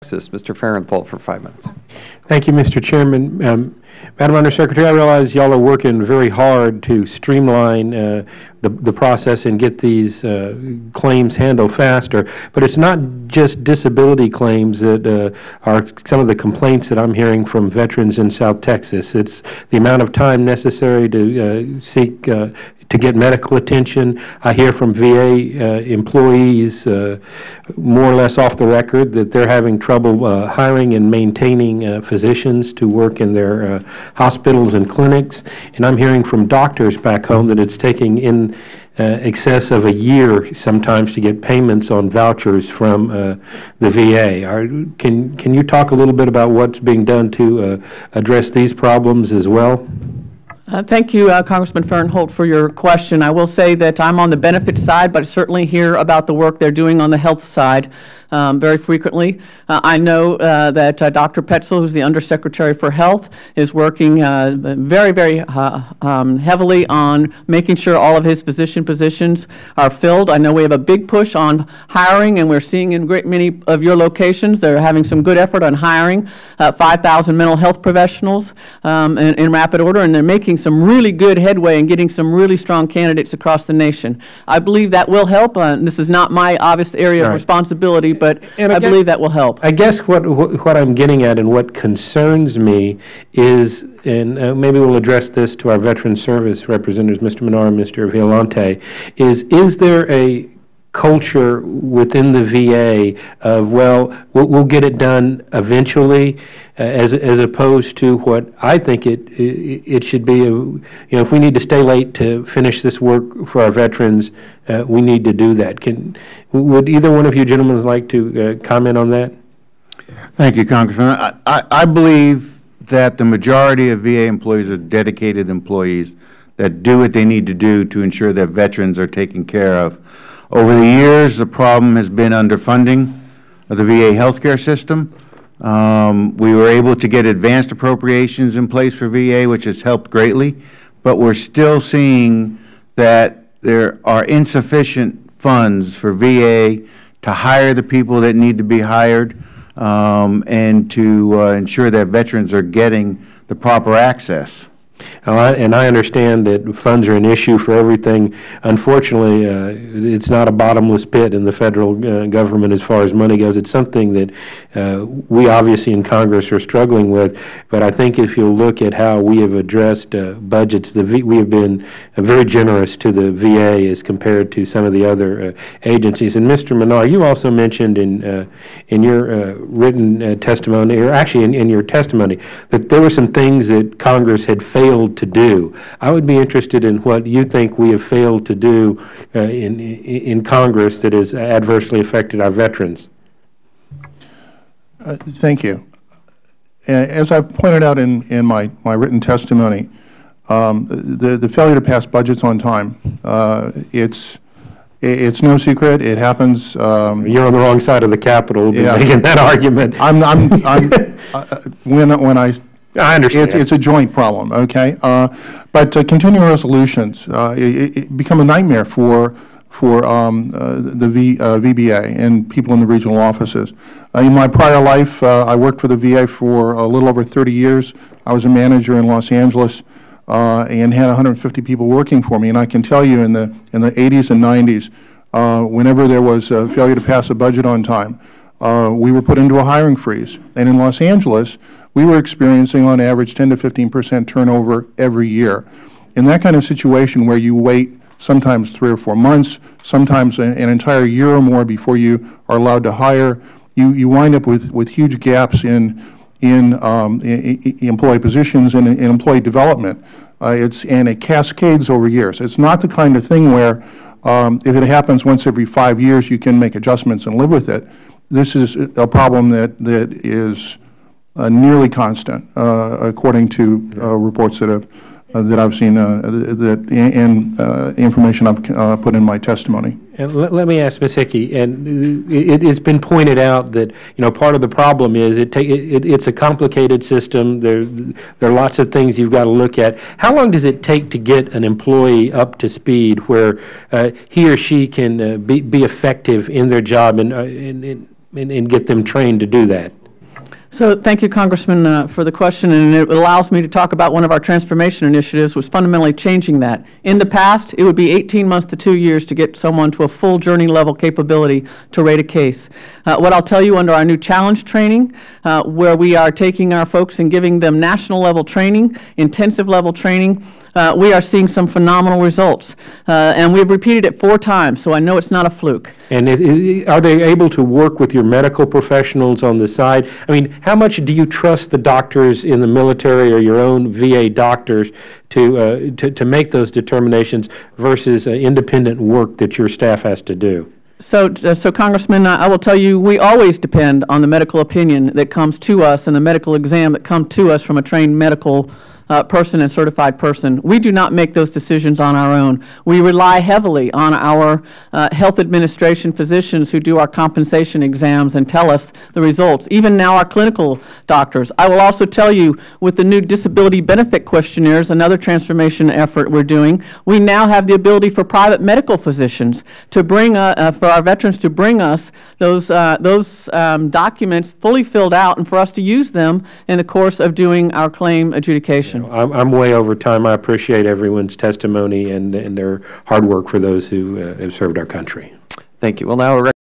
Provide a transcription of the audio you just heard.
Mr. Farenthold for 5 minutes. Thank you, Mr. Chairman. Madam Undersecretary, I realize y'all are working very hard to streamline the process and get these claims handled faster, but it's not just disability claims that are some of the complaints that I'm hearing from veterans in South Texas. It's the amount of time necessary to seek to get medical attention. I hear from VA employees, more or less off the record, that they're having trouble hiring and maintaining physicians to work in their hospitals and clinics. And I'm hearing from doctors back home that it's taking in excess of a year sometimes to get payments on vouchers from the VA. Can you talk a little bit about what's being done to address these problems as well? Thank you, Congressman Farenthold, for your question. I will say that I'm on the benefit side, but I certainly hear about the work they're doing on the health side very frequently. I know that Dr. Petzel, who's the Undersecretary for Health, is working very heavily on making sure all of his physician positions are filled. I know we have a big push on hiring, and we're seeing in many of your locations they're having some good effort on hiring 5,000 mental health professionals in rapid order, and they're making some really good headway and getting some really strong candidates across the nation. I believe that will help. This is not my obvious area of responsibility, but I believe that will help. I guess what I'm getting at and what concerns me is, and maybe we'll address this to our Veteran Service representatives, Mr. Menard and Mr. Violante, is there a culture within the VA of, well, we'll get it done eventually, as opposed to what I think it should be. If we need to stay late to finish this work for our veterans, we need to do that. Would either one of you gentlemen like to comment on that? Thank you, Congressman. I believe that the majority of VA employees are dedicated employees that do what they need to do to ensure that veterans are taken care of. Over the years, the problem has been underfunding of the VA healthcare system. We were able to get advanced appropriations in place for VA, which has helped greatly, but we're still seeing that there are insufficient funds for VA to hire the people that need to be hired and to ensure that veterans are getting the proper access. And I understand that funds are an issue for everything. Unfortunately, it's not a bottomless pit in the federal government as far as money goes. It's something that we obviously in Congress are struggling with. But I think if you look at how we have addressed budgets, we have been very generous to the VA as compared to some of the other agencies. And Mr. Menard, you also mentioned in your written testimony, or actually in your testimony, that there were some things that Congress had failed to do. I would be interested in what you think we have failed to do in Congress that has adversely affected our veterans. Thank you. As I've pointed out in my written testimony, the failure to pass budgets on time, it's no secret. It happens. You're on the wrong side of the Capitol making that argument. When I understand. It's a joint problem, okay? But continuing resolutions it become a nightmare for the VBA and people in the regional offices. In my prior life, I worked for the VA for a little over 30 years. I was a manager in Los Angeles and had 150 people working for me. And I can tell you in the 80s and 90s, whenever there was a failure to pass a budget on time, we were put into a hiring freeze. And in Los Angeles, we were experiencing on average 10 to 15% turnover every year. In that kind of situation where you wait sometimes 3 or 4 months, sometimes an entire year or more before you are allowed to hire, you wind up with huge gaps in employee positions and in employee development. And it cascades over years. It's not the kind of thing where if it happens once every 5 years you can make adjustments and live with it. This is a problem that is nearly constant, according to reports that I've seen and information I've put in my testimony. And let me ask Ms. Hickey, and it's been pointed out that part of the problem is it's a complicated system. There are lots of things you've got to look at. How long does it take to get an employee up to speed where he or she can be effective in their job? And and get them trained to do that? So thank you, Congressman, for the question, and it allows me to talk about one of our transformation initiatives, was fundamentally changing that. In the past, it would be 18 months to 2 years to get someone to a full journey level capability to rate a case. What I'll tell you under our new challenge training, where we are taking our folks and giving them national level training, intensive level training, we are seeing some phenomenal results. And we've repeated it 4 times, so I know it's not a fluke. And are they able to work with your medical professionals on the side? I mean, how much do you trust the doctors in the military or your own VA doctors to make those determinations versus independent work that your staff has to do? So Congressman, I will tell you, we always depend on the medical opinion that comes to us and the medical exam that comes to us from a trained medical person and certified person. We do not make those decisions on our own. We rely heavily on our health administration physicians who do our compensation exams and tell us the results, even now our clinical doctors. I will also tell you, with the new disability benefit questionnaires, another transformation effort we're doing, we now have the ability for private medical physicians to bring, for our veterans to bring us those documents fully filled out and for us to use them in the course of doing our claim adjudication. I'm way over time. I appreciate everyone's testimony and their hard work for those who have served our country. Thank you. Well, now